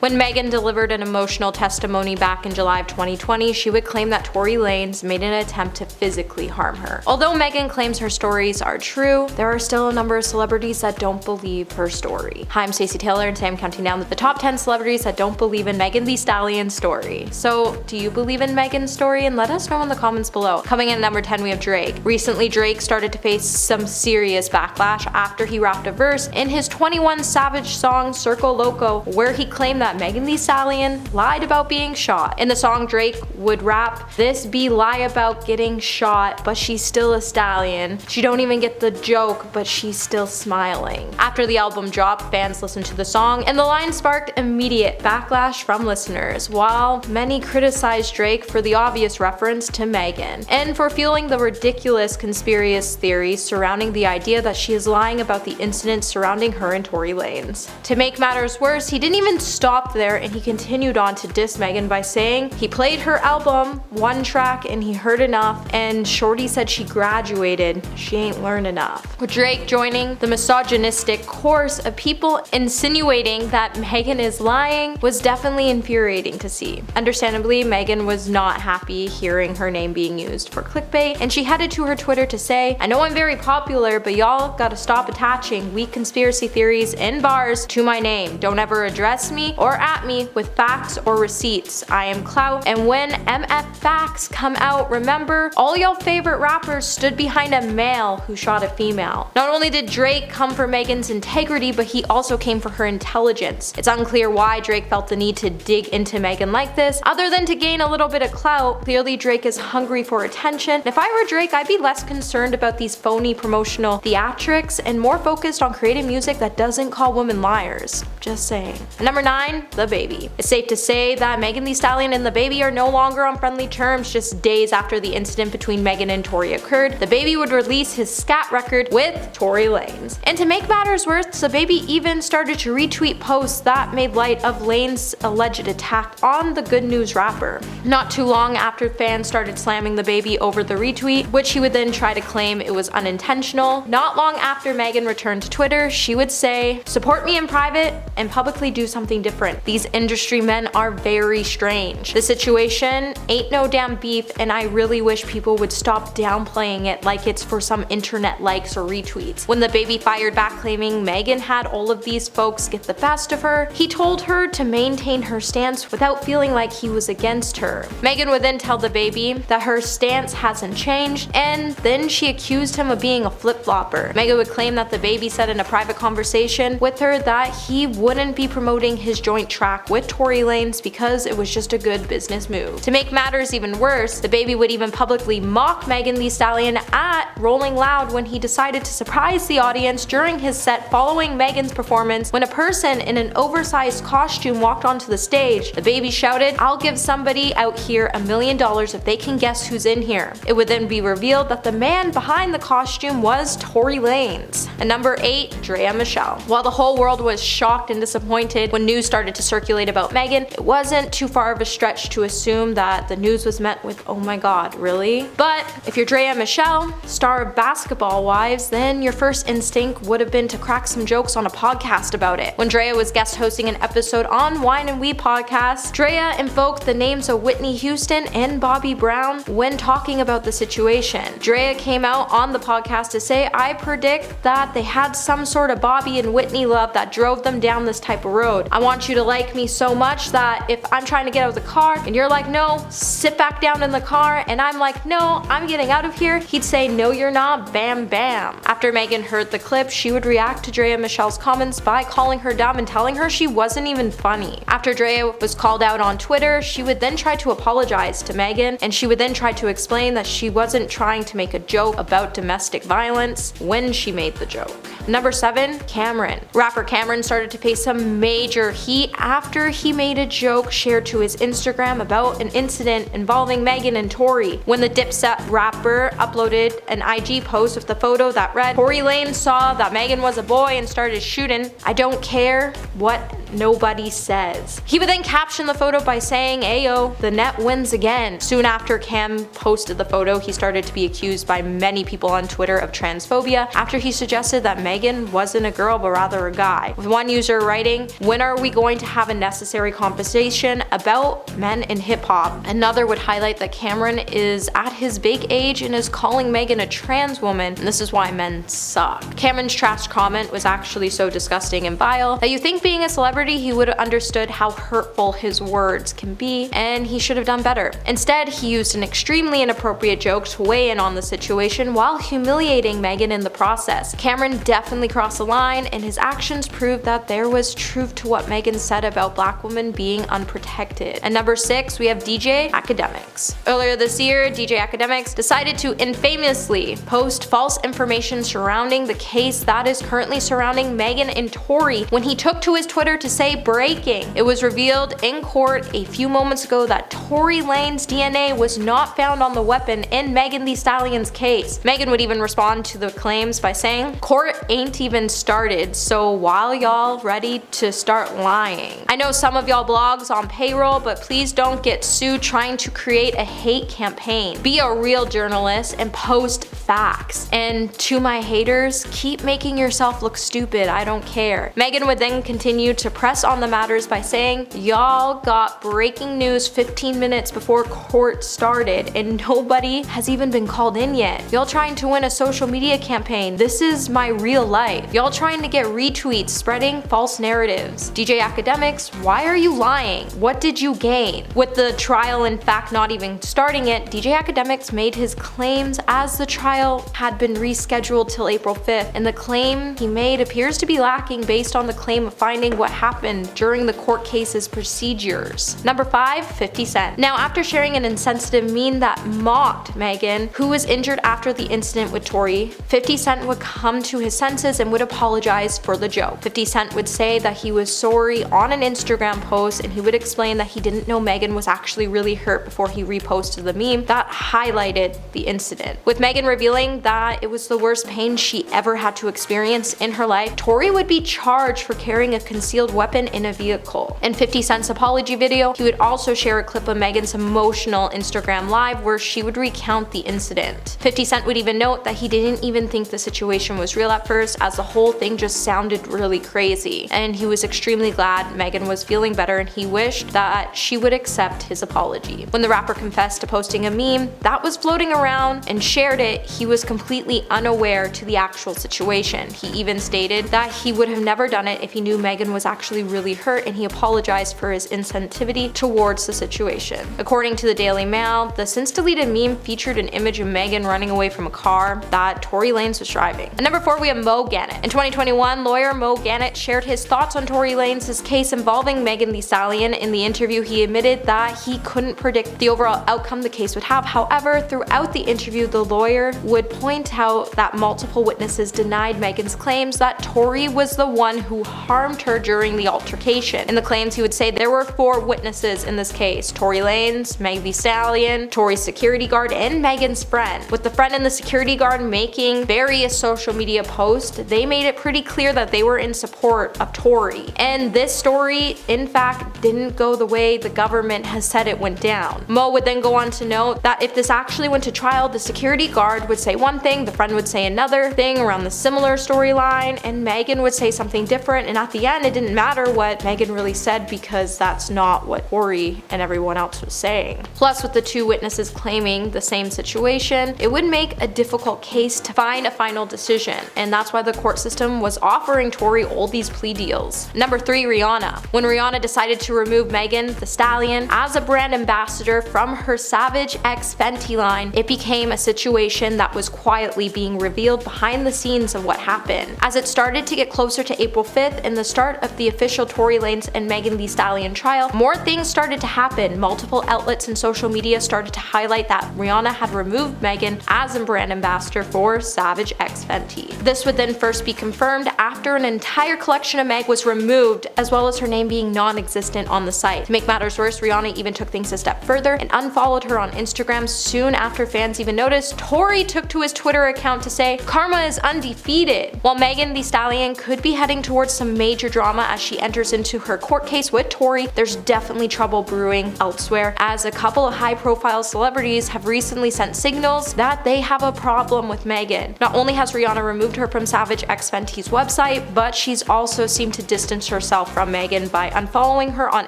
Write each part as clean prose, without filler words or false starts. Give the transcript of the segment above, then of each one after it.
When Megan delivered an emotional testimony back in July of 2020, she would claim that Tory Lanez made an attempt to physically harm her. Although Megan claims her stories are true, there are still a number of celebrities that don't believe her story. Hi, I'm Stacey Taylor, and today I'm counting down the top 10 celebrities that don't believe in Megan Thee Stallion's story. So, do you believe in Megan's story? And let us know in the comments below. Coming in at number 10, we have Drake. Recently, Drake started to face some serious backlash after he rapped a verse in his 21 Savage song Circo Loco, where he claimed that Megan Thee Stallion lied about being shot. In the song, Drake would rap, "This be lie about getting shot, but she's still a stallion. She don't even get the joke, but she's still smiling." After the album dropped, fans listened to the song, and the line sparked immediate backlash from listeners, while many criticized Drake for the obvious reference to Megan, and for fueling the ridiculous conspiracy theories surrounding the idea that she is lying about the incident surrounding her and Tory Lanez. To make matters worse, he didn't even stop there, and he continued on to diss Megan by saying he played her album, one track, and he heard enough, and Shorty said she graduated, she ain't learned enough. With Drake joining the misogynistic chorus of people insinuating that Megan is lying was definitely infuriating to see. Understandably, Megan was not happy hearing her name being used for clickbait, and she headed to her Twitter to say, "I know I'm very popular, but y'all gotta stop attaching weak conspiracy theories in bars to my name. Don't ever address me or at me with facts or receipts. I am clout, and when MF facts come out, remember, all y'all favorite rappers stood behind a male who shot a female." Not only did Drake come for Megan's integrity, but he also came for her intelligence. It's unclear why Drake felt the need to dig into Megan like this, other than to gain a little bit of clout. Clearly, Drake is hungry for attention. If I were Drake, I'd be less concerned about these phony promotional theatrics and more focused on creating music that doesn't call women liars. Just saying. Number 9, DaBaby. It's safe to say that Megan Thee Stallion and DaBaby are no longer on friendly terms. Just days after the incident between Megan and Tory occurred, DaBaby would release his scat record with Tory Lanez. And to make matters worse, DaBaby even started to retweet posts that made light of Lanez's alleged attack on the Good News rapper. Not too long after fans started slamming DaBaby over the retweet, which he would then try to claim it was unintentional. Not long after Megan returned to Twitter, she would say, "Support me in private and publicly do something different. These industry men are very strange. The situation ain't no damn beef, and I really wish people would stop downplaying it like it's for some internet likes or retweets." When DaBaby fired back claiming Megan had all of these folks get the best of her, he told her to maintain her stance without feeling like he was against her. Megan would then tell DaBaby that her stance hasn't changed, and then she accused him of being a flip-flopper. Megan would claim that DaBaby said in a private conversation with her that he wouldn't be promoting his joint track with Tory Lanez because it was just a good business move. To make matters even worse, DaBaby would even publicly mock Megan Thee Stallion at Rolling Loud when he decided to surprise the audience during his set following Megan's performance. When a person in an oversized costume walked onto the stage, DaBaby shouted, "I'll give somebody out here $1 million if they can guess who's in here." It would then be revealed that the man behind the costume was Tory Lanez. And number 8, Draya Michele. While the whole world was shocked and disappointed when news started to circulate about Megan, it wasn't too far of a stretch to assume that the news was met with, "Oh my god, really?" But if you're Draya Michele, star of Basketball Wives, then your first instinct would have been to crack some jokes on a podcast about it. When Draya was guest hosting an episode on Wine and Weed podcast, Draya invoked the names of Whitney Houston and Bobby Brown when talking about the situation. Draya came out on the podcast to say, "I predict that they had some sort of Bobby and Whitney love that drove them down this type of road. I want you to like me so much that if I'm trying to get out of the car and you're like, no, sit back down in the car, and I'm like, no, I'm getting out of here," he'd say, "No, you're not, bam, bam." After Megan heard the clip, she would react to Draya Michele's comments by calling her dumb and telling her she wasn't even funny. After Draya was called out on Twitter, she would then try to apologize to Megan, and she would then try to explain that she wasn't trying to make a joke about domestic violence when she made the joke. Number 7, Cameron. Rapper Cameron started to face some major heat after he made a joke shared to his Instagram about an incident involving Megan and Tory. When the Dipset rapper uploaded an IG post with the photo that read, "Tory Lanez saw that Megan was a boy and started shooting. I don't care what nobody says. He would then caption the photo by saying, "Ayo, the net wins again." Soon after Cam posted the photo, he started to be accused by many people on Twitter of transphobia after he suggested that Megan wasn't a girl but rather a guy, with one user writing, "When are we going to have a necessary conversation about men in hip-hop?" Another would highlight that Cameron is at his big age and is calling Megan a trans woman, and this is why men suck. Cameron's trash comment was actually so disgusting and vile that you think being a celebrity he would have understood how hurtful his words can be, and he should have done better. Instead, he used an extremely inappropriate joke to weigh in on the situation while humiliating Megan in the process. Cameron definitely crossed the line, and his actions proved that there was truth to what Megan said about black women being unprotected. At number 6, we have DJ Akademiks. Earlier this year, DJ Akademiks decided to infamously post false information surrounding the case that is currently surrounding Megan and Tory when he took to his Twitter to say breaking. It was revealed in court a few moments ago that Tory Lanez DNA was not found on the weapon in Megan Thee Stallion's case. Megan would even respond to the claims by saying, "Court ain't even started, so while y'all ready to start lying. I know some of y'all blogs on payroll, but please don't get sued trying to create a hate campaign. Be a real journalist and post facts. And to my haters, keep making yourself look stupid, I don't care." Megan would then continue to press on the matters by saying, "Y'all got breaking news 15 minutes before court started and nobody has even been called in yet. Y'all trying to win a social media campaign. This is my real life. Y'all trying to get retweets, spreading false narratives. DJ Akademiks, why are you lying? What did you gain?" With the trial in fact not even starting yet, DJ Akademiks made his claims as the trial had been rescheduled till April 5th, and the claim he made appears to be lacking based on the claim of finding what happened during the court case's procedures. Number 5, 50 Cent. Now, after sharing an insensitive meme that mocked Megan, who was injured after the incident with Tory, 50 Cent would come to his senses and would apologize for the joke. 50 Cent would say that he was sorry on an Instagram post, and he would explain that he didn't know Megan was actually really hurt before he reposted the meme that highlighted the incident. With Megan revealing that it was the worst pain she ever had to experience in her life, Tory would be charged for carrying a concealed weapon in a vehicle. In 50 Cent's apology video, he would also share a clip of Megan's emotional Instagram live where she would recount the incident. 50 Cent would even note that he didn't even think the situation was real at first, as the whole thing just sounded really crazy, and he was extremely glad Megan was feeling better and he wished that she would accept his apology. When the rapper confessed to posting a meme that was floating around and shared it, he was completely unaware to the actual situation. He even stated that he would have never done it if he knew Megan was actually really hurt, and he apologized for his insensitivity towards the situation. According to the Daily Mail, the since deleted meme featured an image of Megan running away from a car that Tory Lanez was driving. At number 4, we have Mo Gannett. In 2021, lawyer Mo Gannett shared his thoughts on Tory Lanez's case involving Megan Thee Stallion. In the interview, he admitted that he couldn't predict the overall outcome the case would have. However, throughout the interview, the lawyer would point out that multiple witnesses denied Megan's claims that Tory was the one who harmed her during the altercation. In the claims, he would say there were 4 witnesses in this case: Tory Lanez, Meg Thee Stallion, Tory's security guard, and Megan's friend. With the friend and the security guard making various social media posts, they made it pretty clear that they were in support of Tory. And this story, in fact, didn't go the way the government has said it went down. Mo would then go on to note that if this actually went to trial, the security guard would say one thing, the friend would say another thing around the similar storyline, and Megan would say something different, and at the end it didn't matter what Megan really said because that's not what Tory and everyone else was saying. Plus, with the 2 witnesses claiming the same situation, it would make a difficult case to find a final decision, and that's why the court system was offering Tory all these plea deals. Number 3, Rihanna. When Rihanna decided to remove Megan Thee Stallion as a brand ambassador from her Savage X Fenty line, it became a situation that was quietly being revealed behind the scenes of what happened. As it started to get closer to April 5th and the start of the official Tory Lanez and Megan Thee Stallion trial, more things started to happen. Multiple outlets and social media started to highlight that Rihanna had removed Megan as a brand ambassador for Savage X Fenty. This would then first be confirmed after an entire collection of Meg was removed, as well as her name being non-existent on the site. To make matters worse, Rihanna even took things a step further and unfollowed her on Instagram soon after fans even noticed. Tory took to his Twitter account to say, "Karma is undefeated." While Megan Thee Stallion could be heading towards some major drama as she enters into her court case with Tory, there's definitely trouble brewing elsewhere, as a couple of high-profile celebrities have recently sent signals that they have a problem with Megan. Not only has Rihanna removed her from Savage X Fenty's website, but she's also seemed to distance herself from Megan by unfollowing her on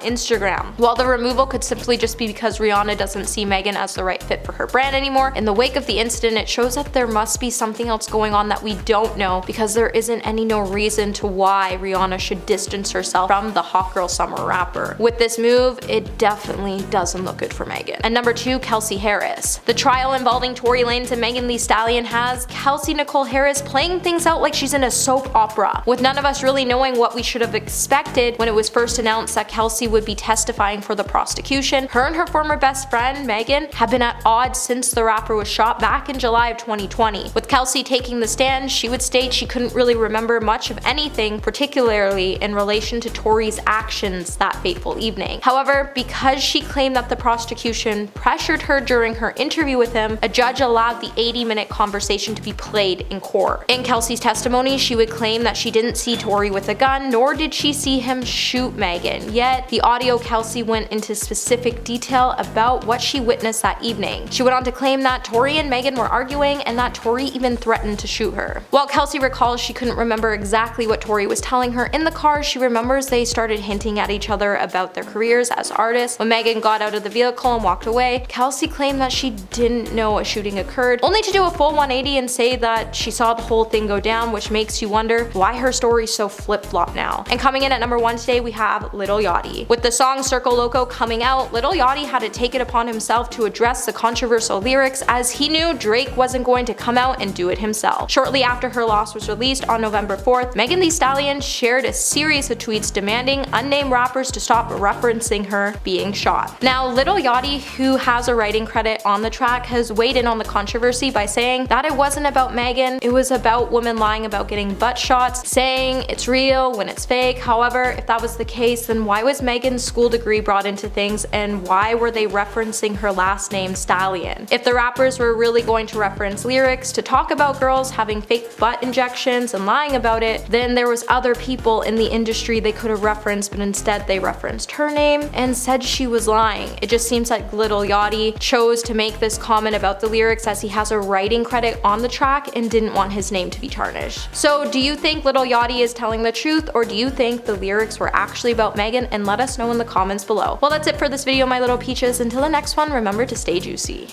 Instagram. While the removal could simply just be because Rihanna doesn't see Megan as the right fit for her brand anymore, in the wake of the incident it shows that there must be something else going on that we don't know, because there isn't no reason to why Rihanna should distance herself from the Hot Girl Summer rapper. With this move, it definitely doesn't look good for Megan. And number 2, Kelsey Harris. The trial involving Tory Lanez and Megan Thee Stallion has Kelsey Nicole Harris playing things out like she's in a soap opera, with none of us really knowing what we should have expected when it was first announced that Kelsey would be testifying for the prosecution. Her and her former best friend, Megan, have been at odds since the rapper was shot back in July of 2020. With Kelsey taking the stand, she would state she couldn't really remember much of anything, particularly in relation to Tory's actions that fateful evening. However, because she claimed that the prosecution pressured her during her interview with him, a judge allowed the 80-minute conversation to be played in court. In Kelsey's testimony, she would claim that she didn't see Tory with a gun, nor did she see him shoot Megan. Yet, the audio Kelsey went into specific detail about what she witnessed that evening. She went on to claim that Tory and Megan were arguing and that Tory even threatened to shoot her. While Kelsey recalls she couldn't remember exactly what Tory was telling her in the car, she remembers they started hinting at each other about their careers as artists. When Megan got out of the vehicle and walked away, Kelsey claimed that she didn't know a shooting occurred, only to do a full 180 and say that she saw the whole thing go down, which makes you wonder why her story's so flip-flop now. And coming in at number 1 today, we have Lil Yachty. With the song Circo Loco coming out, Lil Yachty had to take it upon himself to address the controversial lyrics, as he knew Drake wasn't going to come out and do it himself. Shortly after her loss was released on November 4th, Megan Thee Stallion shared a series of tweets demanding unnamed rappers to stop referencing her being shot. Now, Lil Yachty, who has a writing credit on the track, has weighed in on the controversy by saying that it wasn't about Megan, it was about women lying about getting butt shots, saying it's real when it's fake. However, if that was the case, then why was Megan's school degree brought into things, and why were they referencing her last name Stallion? If the rappers were really going to reference lyrics to talk about girls having fake butt injections and lying about it, then there was other people in the industry they could have referenced, but instead they referenced her name and said she was lying. It just seems like Lil Yachty chose to make this comment about the lyrics as he has a writing credit on the track and didn't want his name to be tarnished. So do you think Lil Yachty is telling the truth, or do you think the lyrics were actually about Megan? And let us know in the comments below. Well, that's it for this video, my little peaches. Until the next one, remember to stay juicy.